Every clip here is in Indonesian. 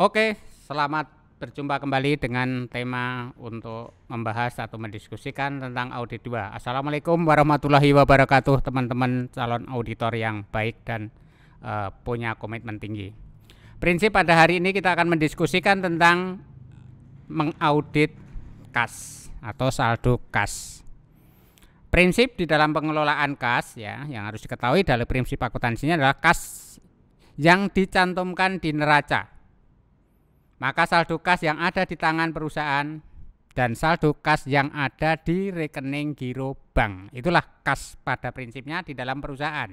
Oke, selamat berjumpa kembali dengan tema untuk membahas atau mendiskusikan tentang audit 2. Assalamualaikum warahmatullahi wabarakatuh, teman-teman calon auditor yang baik dan punya komitmen tinggi. Prinsip pada hari ini kita akan mendiskusikan tentang mengaudit kas atau saldo kas. Prinsip di dalam pengelolaan kas ya, yang harus diketahui dalam prinsip akuntansinya adalah kas yang dicantumkan di neraca. Maka saldo kas yang ada di tangan perusahaan dan saldo kas yang ada di rekening giro bank, itulah kas pada prinsipnya di dalam perusahaan.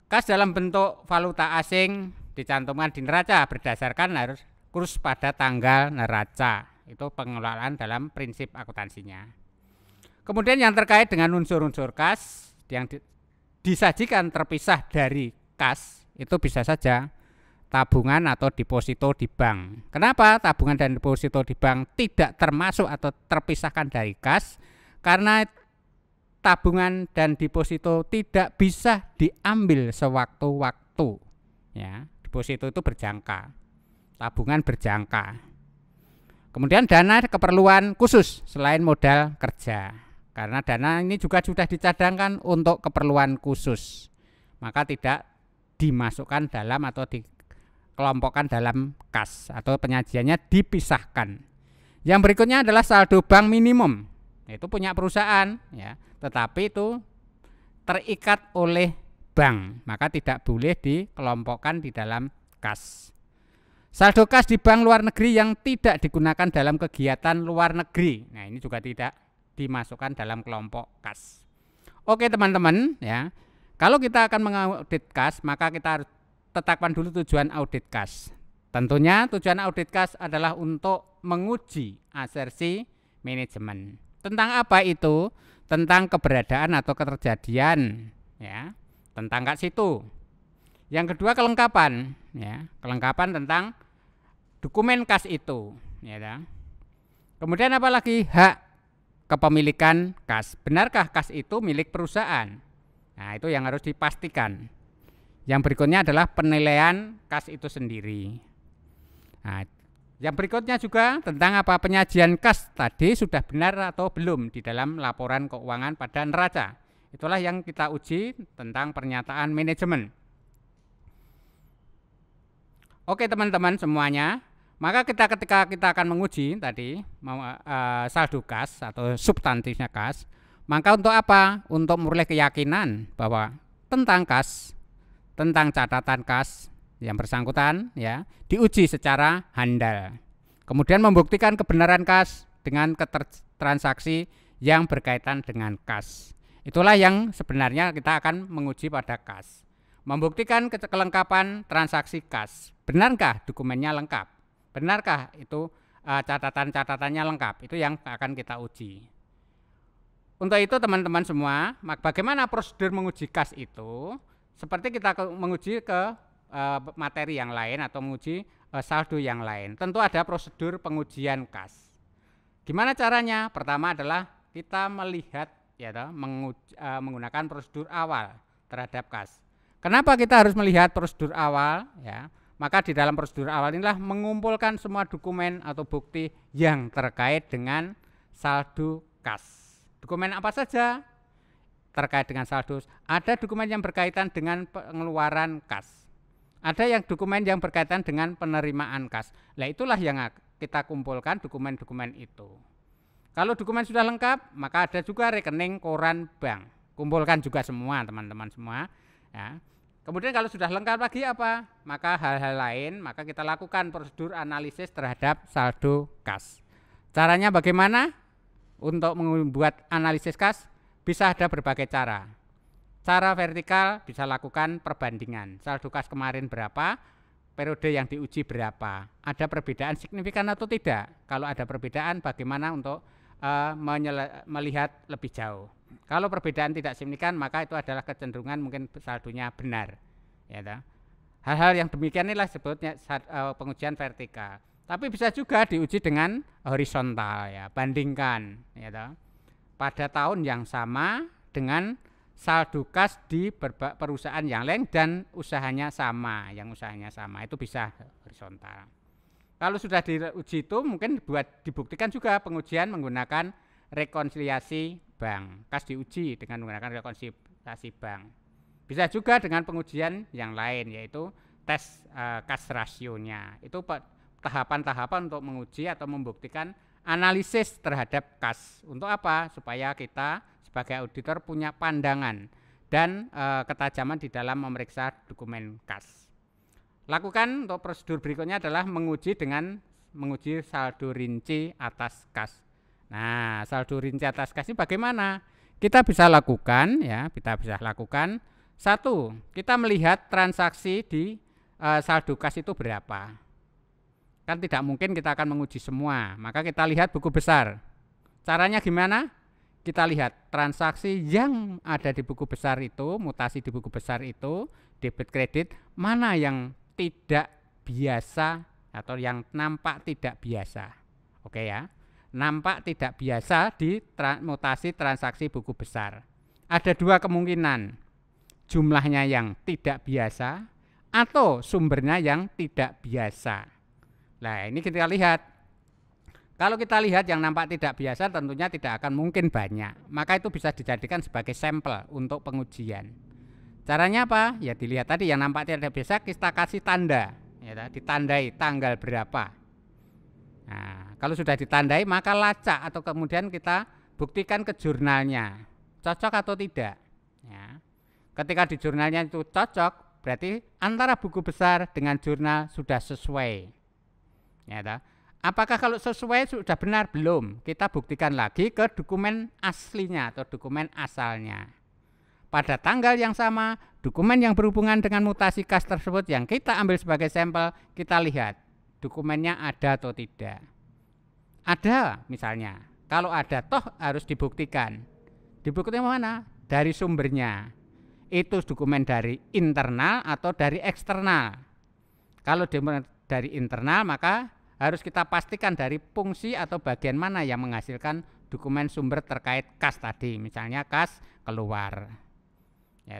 Kas dalam bentuk valuta asing dicantumkan di neraca berdasarkan harus kurs pada tanggal neraca. Itu pengelolaan dalam prinsip akuntansinya. Kemudian yang terkait dengan unsur-unsur kas yang disajikan terpisah dari kas, itu bisa saja tabungan atau deposito di bank. Kenapa tabungan dan deposito di bank tidak termasuk atau terpisahkan dari kas? Karena tabungan dan deposito tidak bisa diambil sewaktu-waktu. Ya, deposito itu berjangka, tabungan berjangka. Kemudian dana keperluan khusus selain modal kerja. Karena dana ini juga sudah dicadangkan untuk keperluan khusus, maka tidak dimasukkan dalam atau dikelompokkan dalam kas atau penyajiannya dipisahkan. Yang berikutnya adalah saldo bank minimum. Itu punya perusahaan ya, tetapi itu terikat oleh bank, maka tidak boleh dikelompokkan di dalam kas. Saldo kas di bank luar negeri yang tidak digunakan dalam kegiatan luar negeri. Nah, ini juga tidak dimasukkan dalam kelompok kas. Oke, teman-teman ya. Kalau kita akan mengaudit kas, maka kita harus tetapkan dulu tujuan audit kas. Tentunya tujuan audit kas adalah untuk menguji asersi manajemen. Tentang apa itu? Tentang keberadaan atau keterjadian ya, tentang kas itu. Yang kedua kelengkapan ya, kelengkapan tentang dokumen kas itu ya. Kemudian apalagi hak kepemilikan kas. Benarkah kas itu milik perusahaan? Nah, itu yang harus dipastikan. Yang berikutnya adalah penilaian kas itu sendiri. Nah, yang berikutnya juga tentang apa penyajian kas tadi sudah benar atau belum di dalam laporan keuangan pada neraca. Itulah yang kita uji tentang pernyataan manajemen. Oke, teman-teman semuanya. Maka ketika kita akan menguji tadi saldo kas atau substantifnya kas, maka untuk apa? Untuk memperoleh keyakinan bahwa tentang kas, tentang catatan kas yang bersangkutan ya, diuji secara handal. Kemudian membuktikan kebenaran kas dengan transaksi yang berkaitan dengan kas. Itulah yang sebenarnya kita akan menguji pada kas. Membuktikan kelengkapan transaksi kas. Benarkah dokumennya lengkap? Benarkah itu catatan-catatannya lengkap? Itu yang akan kita uji. Untuk itu teman-teman semua, bagaimana prosedur menguji kas itu? Seperti kita menguji ke materi yang lain atau menguji saldo yang lain. Tentu ada prosedur pengujian kas. Gimana caranya? Pertama adalah kita melihat ya, menggunakan prosedur awal terhadap kas. Kenapa kita harus melihat prosedur awal? Ya, maka di dalam prosedur awal inilah mengumpulkan semua dokumen atau bukti yang terkait dengan saldo kas. Dokumen apa saja terkait dengan saldo? Ada dokumen yang berkaitan dengan pengeluaran kas. Ada yang dokumen yang berkaitan dengan penerimaan kas. Nah, itulah yang kita kumpulkan dokumen-dokumen itu. Kalau dokumen sudah lengkap, maka ada juga rekening koran bank. Kumpulkan juga semua teman-teman semua ya. Kemudian kalau sudah lengkap lagi apa? Maka hal-hal lain, maka kita lakukan prosedur analisis terhadap saldo kas. Caranya bagaimana? Untuk membuat analisis kas bisa ada berbagai cara. Cara vertikal bisa lakukan perbandingan. Saldo kas kemarin berapa? Periode yang diuji berapa? Ada perbedaan signifikan atau tidak? Kalau ada perbedaan bagaimana untuk melihat lebih jauh? Kalau perbedaan tidak signifikan, maka itu adalah kecenderungan mungkin saldonya benar. Ya, hal-hal yang demikian inilah sebutnya pengujian vertikal. Tapi bisa juga diuji dengan horizontal ya, bandingkan ya, pada tahun yang sama dengan saldo kas di perusahaan yang lain dan usahanya sama, yang usahanya sama, itu bisa horizontal. Kalau sudah diuji itu mungkin buat dibuktikan juga pengujian menggunakan rekonsiliasi bank. Kas diuji dengan menggunakan rekonsiliasi bank. Bisa juga dengan pengujian yang lain, yaitu tes kas rasionya. Itu tahapan-tahapan untuk menguji atau membuktikan analisis terhadap kas. Untuk apa? Supaya kita sebagai auditor punya pandangan dan ketajaman di dalam memeriksa dokumen kas. Lakukan untuk prosedur berikutnya adalah menguji saldo rinci atas kas. Nah, saldo rinci atas kas ini bagaimana? Kita bisa lakukan ya, satu, kita melihat transaksi di saldo kas itu berapa. Kan tidak mungkin kita akan menguji semua, maka kita lihat buku besar. Caranya gimana? Kita lihat transaksi yang ada di buku besar itu, mutasi di buku besar itu, debit kredit, mana yang tidak biasa atau yang nampak tidak biasa. Oke ya, nampak tidak biasa di mutasi transaksi buku besar. Ada dua kemungkinan, jumlahnya yang tidak biasa atau sumbernya yang tidak biasa. Nah, ini kita lihat. Kalau kita lihat yang nampak tidak biasa tentunya tidak akan mungkin banyak. Maka itu bisa dijadikan sebagai sampel untuk pengujian. Caranya apa? Ya dilihat tadi yang nampak tidak biasa kita kasih tanda, ya, ditandai tanggal berapa. Nah, kalau sudah ditandai maka lacak atau kemudian kita buktikan ke jurnalnya, cocok atau tidak. Ya. Ketika di jurnalnya itu cocok, berarti antara buku besar dengan jurnal sudah sesuai. Ya, apakah kalau sesuai sudah benar? Belum. Kita buktikan lagi ke dokumen aslinya atau dokumen asalnya. Pada tanggal yang sama, dokumen yang berhubungan dengan mutasi kas tersebut yang kita ambil sebagai sampel, kita lihat dokumennya ada atau tidak. Ada misalnya, kalau ada toh harus dibuktikan. Dibuktikan mana? Dari sumbernya. Itu dokumen dari internal atau dari eksternal. Kalau dari internal maka harus kita pastikan dari fungsi atau bagian mana yang menghasilkan dokumen sumber terkait kas tadi, misalnya kas keluar. Ya,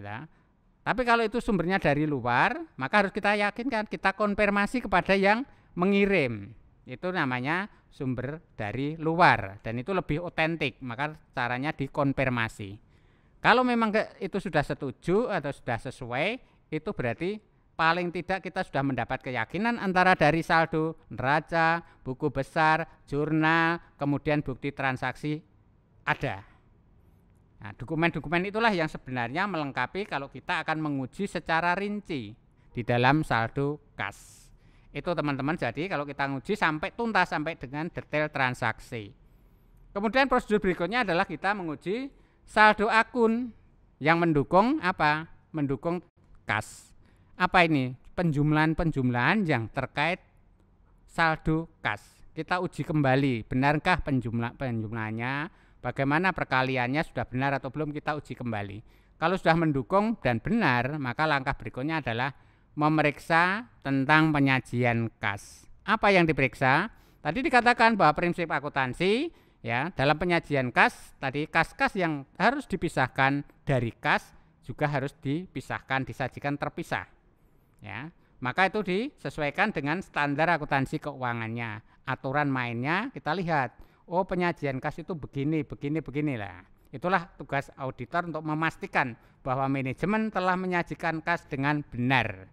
tapi kalau itu sumbernya dari luar, maka harus kita yakinkan, kita konfirmasi kepada yang mengirim. Itu namanya sumber dari luar dan itu lebih otentik, maka caranya dikonfirmasi. Kalau memang itu sudah setuju atau sudah sesuai, itu berarti paling tidak kita sudah mendapat keyakinan antara dari saldo, neraca, buku besar, jurnal, kemudian bukti transaksi ada. Nah, dokumen-dokumen itulah yang sebenarnya melengkapi kalau kita akan menguji secara rinci di dalam saldo kas. Itu teman-teman, jadi kalau kita nguji sampai tuntas, sampai dengan detail transaksi. Kemudian prosedur berikutnya adalah kita menguji saldo akun yang mendukung apa? Mendukung kas. Apa ini? Penjumlahan-penjumlahan yang terkait saldo kas. Kita uji kembali, benarkah penjumlahannya? Bagaimana perkaliannya sudah benar atau belum, kita uji kembali. Kalau sudah mendukung dan benar, maka langkah berikutnya adalah memeriksa tentang penyajian kas. Apa yang diperiksa? Tadi dikatakan bahwa prinsip akuntansi ya, dalam penyajian kas, tadi kas-kas yang harus dipisahkan dari kas juga harus dipisahkan, disajikan terpisah. Ya, maka itu disesuaikan dengan standar akuntansi keuangannya. Aturan mainnya kita lihat. Oh, penyajian kas itu beginilah. Itulah tugas auditor untuk memastikan bahwa manajemen telah menyajikan kas dengan benar.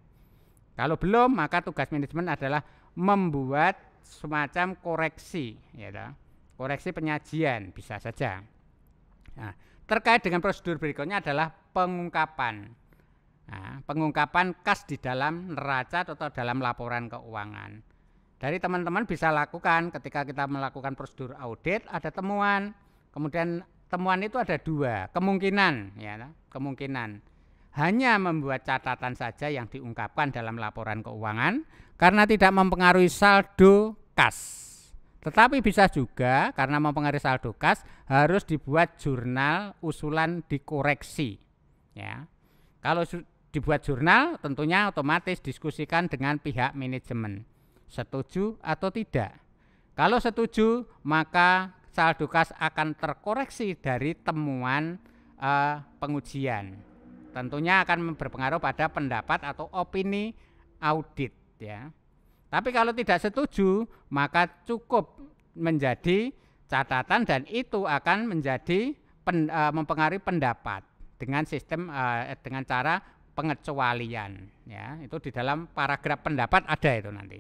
Kalau belum, maka tugas manajemen adalah membuat semacam koreksi, ya, koreksi penyajian bisa saja. Nah, terkait dengan prosedur berikutnya adalah pengungkapan. Nah, pengungkapan kas di dalam neraca atau dalam laporan keuangan. Dari teman-teman bisa lakukan ketika kita melakukan prosedur audit, ada temuan. Kemudian temuan itu ada dua, kemungkinan ya, kemungkinan. Hanya membuat catatan saja yang diungkapkan dalam laporan keuangan karena tidak mempengaruhi saldo kas. Tetapi bisa juga karena mempengaruhi saldo kas harus dibuat jurnal usulan dikoreksi. Ya. Kalau dibuat jurnal tentunya otomatis diskusikan dengan pihak manajemen. Setuju atau tidak? Kalau setuju maka saldo kas akan terkoreksi dari temuan pengujian. Tentunya akan berpengaruh pada pendapat atau opini audit ya. Tapi kalau tidak setuju, maka cukup menjadi catatan dan itu akan menjadi mempengaruhi pendapat dengan sistem dengan cara pengecualian, ya. Itu di dalam paragraf pendapat ada itu nanti.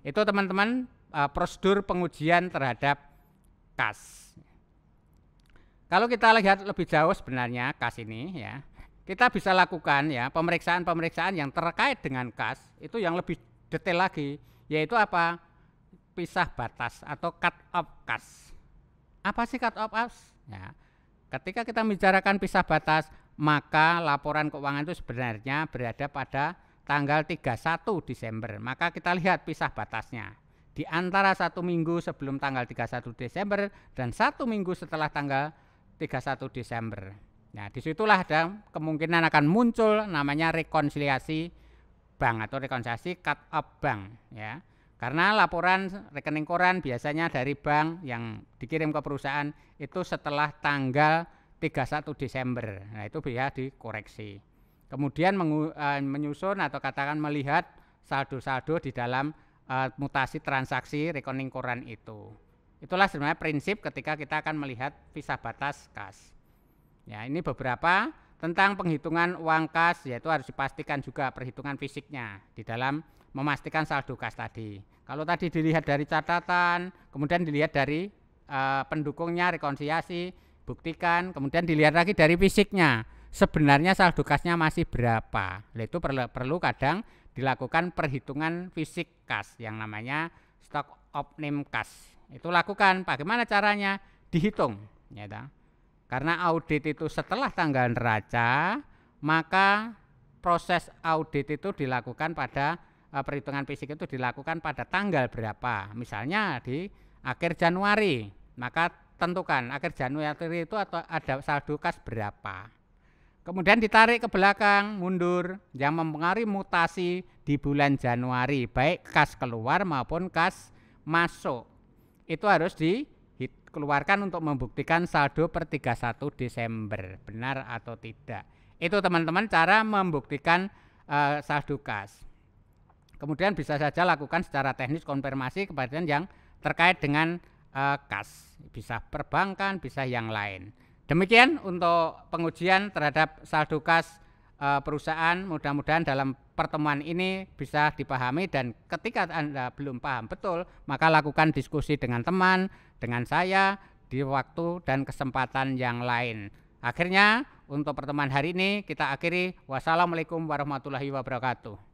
Itu teman-teman prosedur pengujian terhadap KAS. Kalau kita lihat lebih jauh sebenarnya KAS ini, ya, kita bisa lakukan ya pemeriksaan-pemeriksaan yang terkait dengan KAS itu yang lebih detail lagi, yaitu apa? Pisah batas atau cut off KAS. Apa sih cut off KAS? Ya, ketika kita membicarakan pisah batas, maka laporan keuangan itu sebenarnya berada pada tanggal 31 Desember. Maka kita lihat pisah batasnya. Di antara 1 minggu sebelum tanggal 31 Desember dan 1 minggu setelah tanggal 31 Desember. Nah, disitulah ada kemungkinan akan muncul namanya rekonsiliasi bank atau rekonsiliasi cut off bank, ya. Karena laporan rekening koran biasanya dari bank yang dikirim ke perusahaan itu setelah tanggal 31 Desember. Nah, itu bisa dikoreksi. Kemudian menyusun atau katakan melihat saldo-saldo di dalam mutasi transaksi rekening koran itu. Itulah sebenarnya prinsip ketika kita akan melihat pisah batas KAS. Ya, ini beberapa tentang penghitungan uang KAS, yaitu harus dipastikan juga perhitungan fisiknya di dalam memastikan saldo KAS tadi. Kalau tadi dilihat dari catatan, kemudian dilihat dari pendukungnya rekonsiliasi, buktikan, kemudian dilihat lagi dari fisiknya. Sebenarnya saldo KAS-nya masih berapa? Itu perlu kadang dilakukan perhitungan fisik KAS yang namanya stock opening KAS. Itu lakukan. Bagaimana caranya? Dihitung, ya. Karena audit itu setelah tanggal neraca, maka proses audit itu dilakukan pada perhitungan fisik itu dilakukan pada tanggal berapa. Misalnya di akhir Januari, maka tentukan akhir Januari itu atau ada saldo KAS berapa. Kemudian ditarik ke belakang, mundur, yang mempengaruhi mutasi di bulan Januari, baik KAS keluar maupun KAS masuk. Itu harus dikeluarkan untuk membuktikan saldo per 31 Desember, benar atau tidak. Itu teman-teman cara membuktikan saldo KAS. Kemudian bisa saja lakukan secara teknis konfirmasi kepada yang terkait dengan KAS, bisa perbankan, bisa yang lain. Demikian untuk pengujian terhadap saldo KAS perusahaan. Mudah-mudahan dalam pertemuan ini bisa dipahami, dan ketika Anda belum paham betul, maka lakukan diskusi dengan teman, dengan saya di waktu dan kesempatan yang lain. Akhirnya untuk pertemuan hari ini kita akhiri. Wassalamualaikum warahmatullahi wabarakatuh.